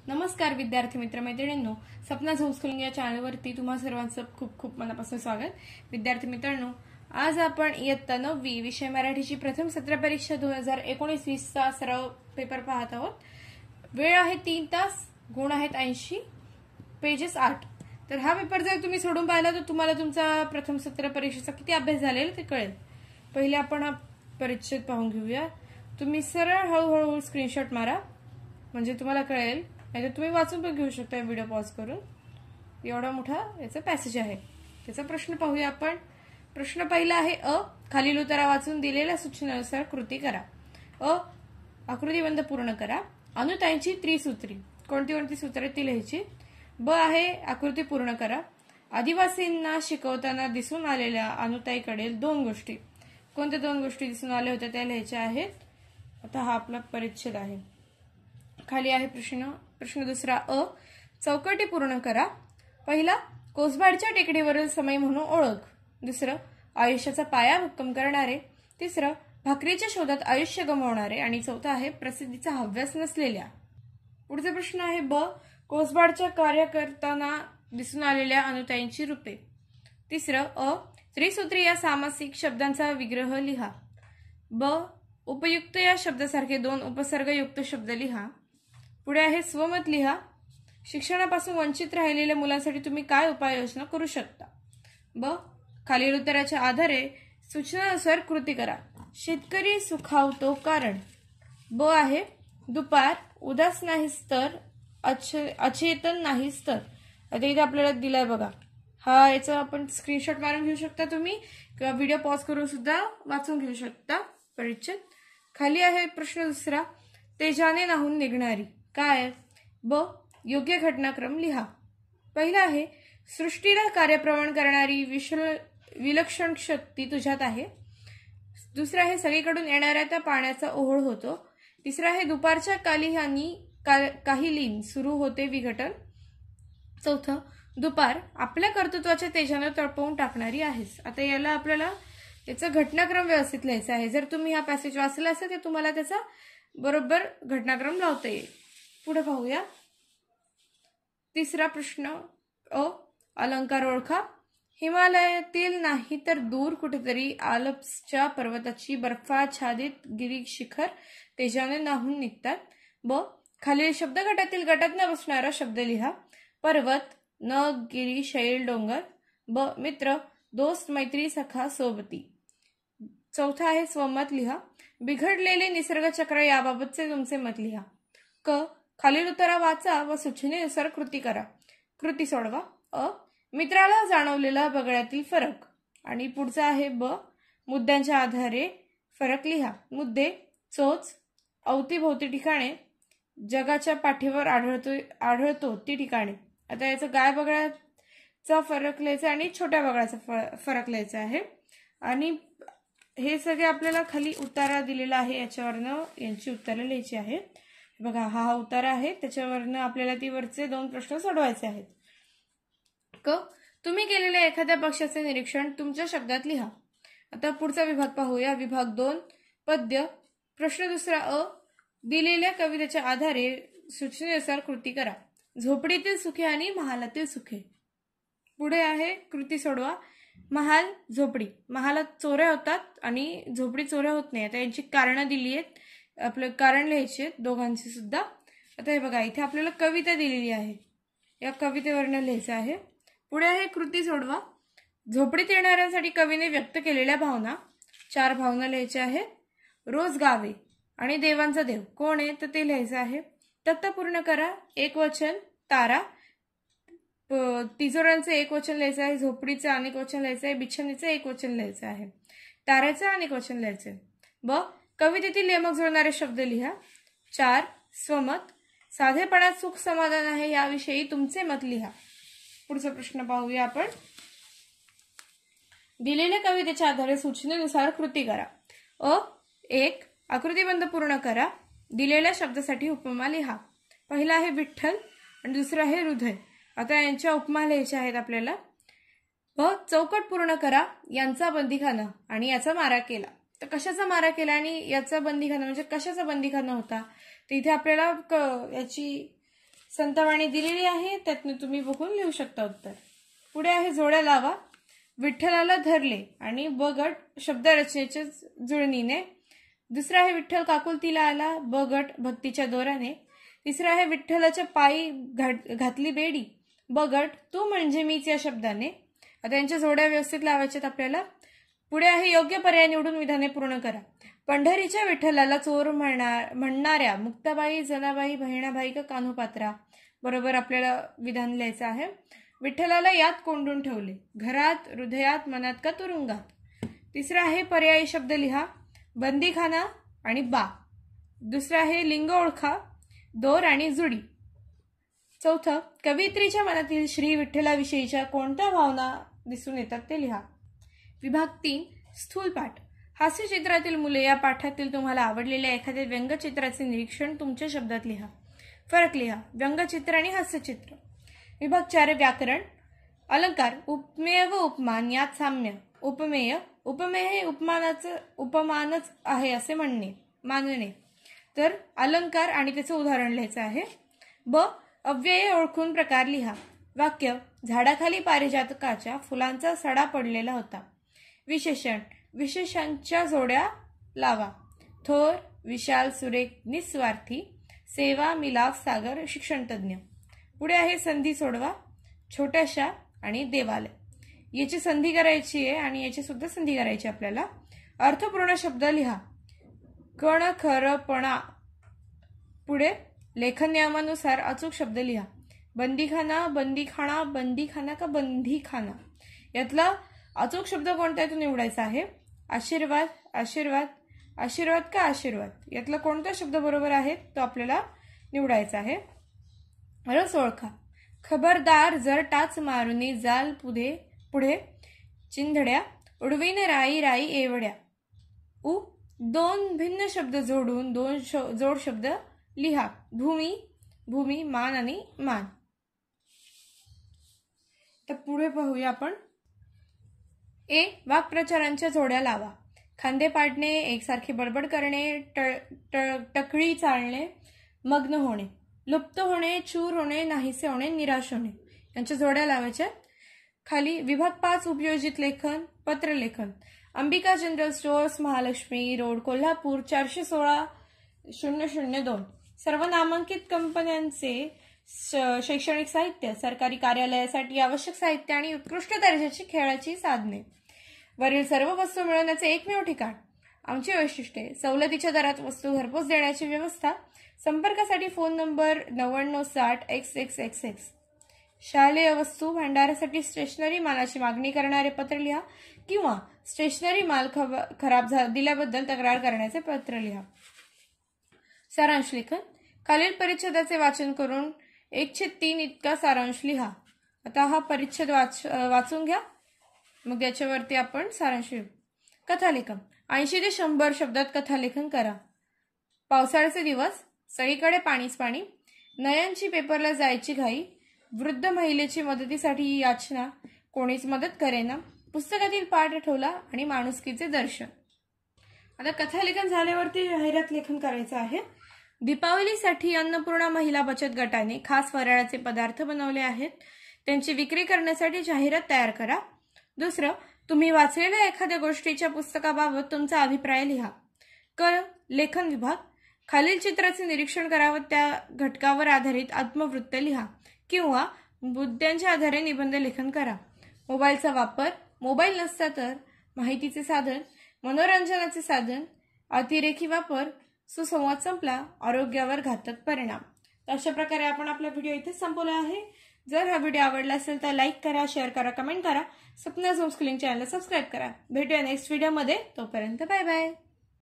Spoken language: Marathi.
नमस्कार विद्यार्थी मित्र मैत्रिणींनो, सपना होमस्कूलिंग या चॅनलवरती तुम्हा सर्वांचं खूप खूप मनापासून स्वागत। विद्यार्थी मित्रांनो, आज आपण इयत्ता 9वी विषय मराठीची प्रथम सत्र परीक्षा 2019-20 चा सराव पेपर पाहत आहोत। वेळ आहे 3 तास, गुण आहेत 80, पेजेस 8। तर हा पेपर जर तुम्ही सोडून पाहिला तर तुम्हाला तुमचा प्रथम सत्र परीक्षेचा किती अभ्यास झालेला ते कळेल। पहिले आपण हा परिच्छेद पाहून घेऊया। तुम्ही सरळ हळूहळू स्क्रीनशॉट मारा म्हणजे तुम्हाला कळेल, नाही तुम्ही वाचून पण घेऊ शकता व्हिडिओ पॉज करून। एवढा मोठा याचा पॅसेज आहे। त्याचा प्रश्न पाहूया आपण। प्रश्न पहिला आहे अ, खालील उत्तरा वाचून दिलेल्या सूचनेनुसार कृती करा। अ, आकृतीबंध पूर्ण करा। अनुताईंची त्रिसूत्री, कोणती कोणती सूत्रे ती लिहायची। ब आहे आकृती पूर्ण करा। आदिवासींना शिकवताना दिसून आलेल्या अनुताईकडे 2 गोष्टी, कोणत्या 2 गोष्टी दिसून आल्या होत्या त्या लिहायच्या आहेत। आता हा आपला परिच्छेद आहे। खाली आहे प्रश्न दुसरा अ, चौकटी पूर्ण करा। पहिला, कोसबाडच्या टेकडीवरील समय म्हणून ओळख। दुसरं, आयुष्याचा पाया भक्कम करणारे। तिसरं, भाकरीच्या शोधात आयुष्य गमावणारे। आणि चौथा आहे प्रसिद्धीचा हव्यास नसलेल्या। पुढचा प्रश्न आहे ब, कोसबाडच्या कार्य करताना दिसून आलेल्या अनुताईंची रूपे। तिसरं अ, त्रिसूत्री या सामासिक शब्दांचा विग्रह लिहा। ब, उपयुक्त या शब्दासारखे 2 उपसर्गयुक्त शब्द लिहा। पुढे आहे स्वमत लिहा। शिक्षणापासून वंचित राहिलेल्या मुलांसाठी तुम्ही काय उपाययोजना करू शकता। ब, खालील उत्तराच्या आधारे सूचनानुसार कृती करा। शेतकरी सुखावतो कारण। ब आहे दुपार, उदास नाहीस तर, अचेतन नाहीस तर। आता इथे आपल्याला दिलाय बघा, हा याचा आपण स्क्रीनशॉट मारून घेऊ शकता तुम्ही, किंवा व्हिडिओ पॉज करून सुद्धा वाचून घेऊ शकता परिच्छेद। खाली आहे प्रश्न दुसरा, तेजाने नाहून निघणारी काय। ब, योग्य घटनाक्रम लिहा। पहिला आहे सृष्टीला कार्यप्रवण करणारी विलक्षण शक्ती तुझ्यात आहे। दुसरा आहे सगळीकडून येणाऱ्या त्या पाण्याचा ओहळ होतो। तिसरा आहे दुपारच्या काही लीन सुरू होते विघटन। चौथं, दुपार आपल्या कर्तृत्वाच्या तेजाने तळपवून टाकणारी आहेस। आता याला आपल्याला याचा घटनाक्रम व्यवस्थित लिहायचा आहे। जर तुम्ही हा पॅसेज वाचला असेल तर तुम्हाला त्याचा बरोबर घटनाक्रम लावता येईल। पुढे पाहूया तिसरा प्रश्न अ, अलंकार ओळखा। हिमालयातील नाही तर दूर कुठेतरी आल्प्सच्या पर्वताची बर्फाच्छादित गिरीशिखर तेजाने नाहून निघतात। ब, खालील शब्दगटातील गटात न बसणारा शब्द लिहा। पर्वत, नग, गिरी, शैल, डोंगर। ब, मित्र, दोस्त, मैत्री, सखा, सोबती। चौथा आहे स्वमत लिहा। बिघडलेले निसर्गचक्र याबाबतचे तुमचे मत लिहा। क, खालील उत्तरा वाचा व सूचनेनुसार कृती करा। कृती सोडवा। अ, मित्राला जाणवलेला बगळ्यातील फरक। आणि पुढचा आहे ब, मुद्द्यांच्या आधारे फरक लिहा। मुद्दे, चोच, अवतीभोवती ठिकाणे, जगाच्या पाठीवर आढळतो ती ठिकाणे। आता याचा गाय बगळ्याचा फरक लिहायचा आणि छोट्या बगळ्याचा फरक लिहायचा आहे। आणि हे सगळे आपल्याला खाली उतारा दिलेला आहे, याच्यावरनं यांची उत्तरे लिहायची आहेत। बघा हा उतारा आहे, त्याच्यावरनं आपल्याला ती वरचे 2 प्रश्न सोडवायचे आहेत। क, तुम्ही केलेल्या एखाद्या पक्षाचे निरीक्षण तुमच्या शब्दात लिहा। आता पुढचा विभाग पाहूया। विभाग 2 पद्य। प्रश्न दुसरा अ, दिलेल्या कवितेच्या आधारे सूचनेनुसार कृती करा। झोपडीतील सुखे आणि महालातील सुखे। पुढे आहे कृती सोडवा। महाल, झोपडी, महालात चोऱ्या होतात आणि झोपडी चोऱ्या होत नाही। आता यांची कारणं दिली आहेत, आपलं कारण लिहायची आहेत दोघांची सुद्धा। आता हे बघा इथे आपल्याला कविता दिलेली आहे, या कवितेवरनं लिहायचं आहे। पुढे आहे कृती सोडवा। झोपडीत येणाऱ्यांसाठी कवीने व्यक्त केलेल्या भावना, 4 भावना लिहायच्या आहेत। रोज गावे आणि देवांचा देव कोण आहे तर ते लिहायचं आहे। तक्ता पूर्ण करा। एक वचन तारा, तिजोऱ्यांचं एक वचन लिहायचं आहे। झोपडीचं अनेक वचन लिहायचं आहे। बिछानीचं एक वचन लिहायचं आहे। ताऱ्याचं अनेक वचन लिहायचं आहे। ब, कवितेतील यमक जोडणारे शब्द लिहा। 4, स्वमत, साधेपणात सुख समाधान आहे याविषयी तुमचे मत लिहा। पुढचा प्रश्न पाहूया आपण। दिलेल्या कवितेच्या आधारे सूचनेनुसार कृती करा। अ, 1, आकृतीबंध पूर्ण करा। दिलेल्या शब्दासाठी उपमा लिहा। पहिला आहे विठ्ठल आणि दुसरा आहे हृदय। आता यांच्या उपमा लिहायच्या आहेत आपल्याला। ब, चौकट पूर्ण करा। यांचा बंदीखाना आणि याचा मारा केला। तर कशाचा मारा केला आणि याचा बंदीखाना म्हणजे कशाचा बंदीखाना होता, तर इथे आपल्याला याची संतवाणी दिलेली आहे, त्यातून तुम्ही बघून लिहू शकता उत्तर. पुढे आहे जोड्या लावा. विठ्ठलाला धरले आणि ब गट शब्द रचनेच्या जुळणीने. दुसरा आहे विठ्ठल काकुलतीला आला, ब गट भक्तीच्या दोराने. तिसरा आहे विठ्ठलाच्या पायी घातली बेडी, ब गट तू म्हणजे मीच या शब्दाने. आता यांच्या जोड्या व्यवस्थित लावायच्यात आपल्याला. पुढे आहे योग्य पर्याय निवडून विधाने पूर्ण करा. पंढरीच्या विठ्ठलाला चोर म्हणणाऱ्या मुक्ताबाई, जनाबाई, बहिणाबाई का कान्होपात्रा. बरोबर आपल्याला विधान लिहायचं आहे. विठ्ठलाला यात कोंडून ठेवले, घरात, हृदयात, मनात का तुरुंगात. तिसरा आहे पर्यायी शब्द लिहा. बंदीखाना आणि बा. दुसरा आहे लिंग ओळखा, दोर आणि जुडी. चौथं कवयित्रीच्या मनातील श्री विठ्ठलाविषयीच्या कोणत्या भावना दिसून येतात ते लिहा. विभाग 3 स्थूल पाठ. हास्यचित्रातील मुले या पाठातील तुम्हाला आवडलेल्या एखाद्या व्यंगचित्राचे निरीक्षण तुमच्या शब्दात लिहा. फरक लिहा. व्यंगचित्र आणि हास्यचित्र. विभाग 4 व्याकरण. अलंकार. उपमेय व उपमान यात साम्य. उपमेय. उपमेय हे उपमानच आहे असे मानणे. तर अलंकार आणि त्याचं उदाहरण लिहायचं आहे. ब अव्यय ओळखून प्रकार लिहा. वाक्य. झाडाखाली पारिजातकाच्या फुलांचा सडा पडलेला होता. विशेषण. विशेषांच्या जोड्या लावा. थोर, विशाल, सुरेख, निस्वार्थी, सेवा, मिलाफ, सागर, शिक्षणतज्ञ. पुढे आहे संधी सोडवा. छोट्याशा आणि देवालय. याची संधी करायची आहे आणि याची सुद्धा संधी करायची आपल्याला. अर्थपूर्ण शब्द लिहा. कण, खरपणा. पुढे लेखन नियमानुसार अचूक शब्द लिहा. बंदीखाना, बंदीखाना, बंदीखाना का बंदीखाना. यातला अचूक शब्द कोणता आहे तो निवडायचा आहे. आशीर्वाद, आशीर्वाद, आशीर्वाद का आशीर्वाद. यातला कोणता शब्द बरोबर आहे तो आपल्याला निवडायचा आहे. रस ओळखा. खबरदार जर टाच मारुनी जाल पुढे चिंधड्या, उडवीन राई राई एवढ्या. उ दोन भिन्न शब्द जोडून दोन जोड शब्द लिहा. भूमी, भूमी, मान आणि मान. तर पुढे पाहूया आपण. ए वाक्प्रचारांच्या जोड्या लावा. खांदे पाडणे, एकसारखी बडबड करणे, टकळी चालणे, मग्न होणे, लुप्त होणे, चूर होणे, नाहीसे होणे, निराश होणे. यांच्या जोड्या लावायच्या. खाली विभाग 5 उपयोजित लेखन. पत्रलेखन. Ambika general stores, Mahalakshmi road, Kolhapur 416-002. सर्व नामांकित कंपन्यांचे शैक्षणिक साहित्य, सरकारी कार्यालयासाठी आवश्यक साहित्य आणि उत्कृष्ट दर्जाची खेळाची साधने. वरील सर्व वस्तू मिळवण्याचे एकमेव ठिकाण. आमची वैशिष्ट्ये. सवलतीच्या दरात वस्तू घरपोच देण्याची व्यवस्था. संपर्कासाठी फोन नंबर 9960xxxx. शालेय वस्तू भांडारासाठी स्टेशनरी मालाची मागणी करणारे पत्र लिहा किंवा स्टेशनरी माल खराब दिल्याबद्दल तक्रार करण्याचे पत्र लिहा. सारांश लेखन. खालील परिच्छेदाचे वाचन करून 1/3 इतका सारांश लिहा. आता हा परिच्छेद वाचून घ्या, मग याच्यावरती आपण सारांश लिहू. कथालेखन. 80 ते 100 शब्दात कथालेखन करा. पावसाळ्याचे दिवस, सगळीकडे पाणीच पाणी, नयांची पेपरला जायची घाई, वृद्ध महिलेची मदतीसाठी याचना, कोणीच मदत करेना, पुस्तकातील पाठ आठवला आणि माणुसकीचे दर्शन. आता कथालेखन झाल्यावरती जाहिरात लेखन करायचं आहे. दीपावलीसाठी अन्नपूर्णा महिला बचत गटाने खास फराळाचे पदार्थ बनवले आहेत. त्यांची विक्री करण्यासाठी जाहिरात तयार करा. दुसरं, तुम्ही वाचलेल्या एखाद्या गोष्टीच्या पुस्तकाबाबत तुमचा अभिप्राय लिहा. लेखन विभाग. खालील चित्राचे निरीक्षण करावं, त्या घटकावर आधारित आत्मवृत्त लिहा किंवा मुद्द्यांच्या आधारे निबंध लेखन करा. मोबाईलचा वापर. मोबाईल नसता तर माहितीचे साधन, मनोरंजनाचे साधन, अतिरेकी वापर, सुसंवाद संपला, आरोग्यावर घातक परिणाम. अशा प्रकारे आपण आपला व्हिडिओ इथे संपवला आहे. जर हा व्हिडिओ आवडला असेल तर लाईक करा, शेअर करा, कमेंट करा. सपना होमस्कूलिंग चॅनलला सबस्क्राईब करा. भेटूया नेक्स्ट व्हिडिओमध्ये. तोपर्यंत बाय बाय.